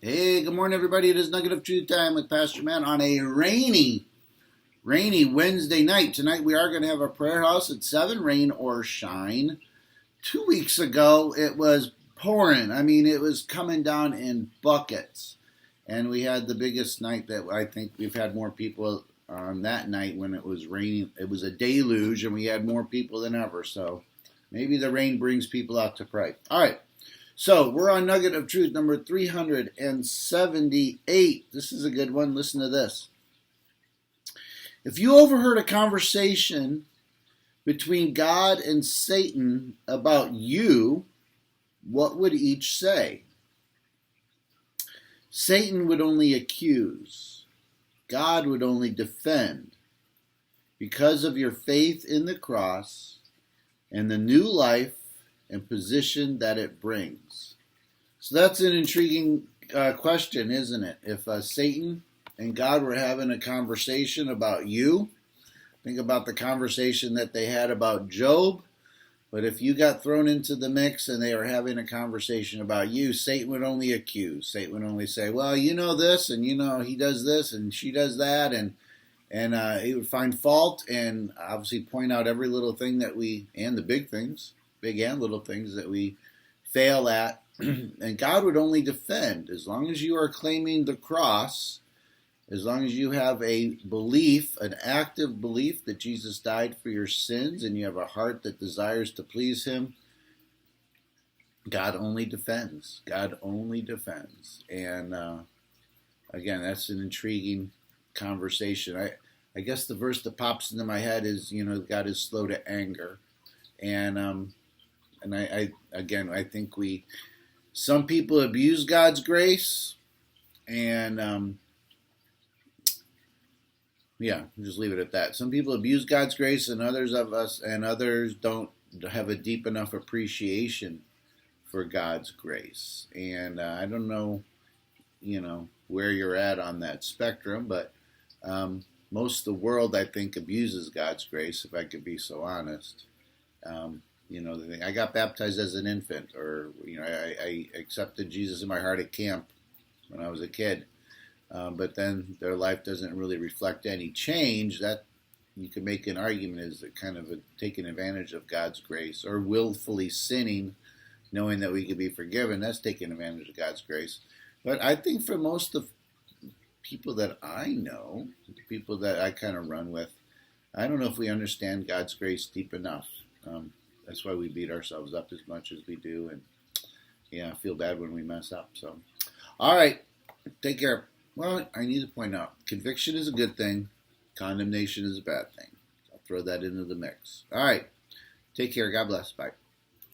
Hey, good morning, everybody. It is Nugget of Truth time with Pastor Matt on a rainy Wednesday night. Tonight we are going to have a prayer house at 7, rain or shine. 2 weeks ago, it was pouring. I mean, it was coming down in buckets. And we had the biggest night that I think we've had more people on that night when it was raining. It was a deluge, and we had more people than ever. So maybe the rain brings people out to pray. All right. So we're on Nugget of Truth number 378. This is a good one. Listen to this. If you overheard a conversation between God and Satan about you, what would each say? Satan would only accuse. God would only defend. Because of your faith in the cross and the new life and position that it brings. So that's an intriguing question, isn't it? If Satan and God were having a conversation about you, think about the conversation that they had about Job. But if you got thrown into the mix and they were having a conversation about you, Satan would only accuse. Satan would only say, well, you know this, and you know he does this, and she does that, and he would find fault and obviously point out every little thing that and the big things, big and little things that we fail at. And God would only defend. As long as you are claiming the cross, as long as you have a belief, an active belief that Jesus died for your sins, and you have a heart that desires to please him, God only defends. God only defends. And again, that's an intriguing conversation. I guess the verse that pops into my head is, God is slow to anger. And I think some people abuse God's grace, and just leave it at that. Some people abuse God's grace, and others don't have a deep enough appreciation for God's grace. And I don't know, where you're at on that spectrum, but most of the world, I think, abuses God's grace, if I could be so honest. I got baptized as an infant, or I accepted Jesus in my heart at camp when I was a kid. But then their life doesn't really reflect any change. That you could make an argument is kind of taking advantage of God's grace, or willfully sinning, knowing that we could be forgiven. That's taking advantage of God's grace. But I think for most of people that I know, people that I kind of run with, I don't know if we understand God's grace deep enough. That's why we beat ourselves up as much as we do, and feel bad when we mess up. So, all right, take care. Well, I need to point out, conviction is a good thing, condemnation is a bad thing. I'll throw that into the mix. All right, take care. God bless. Bye.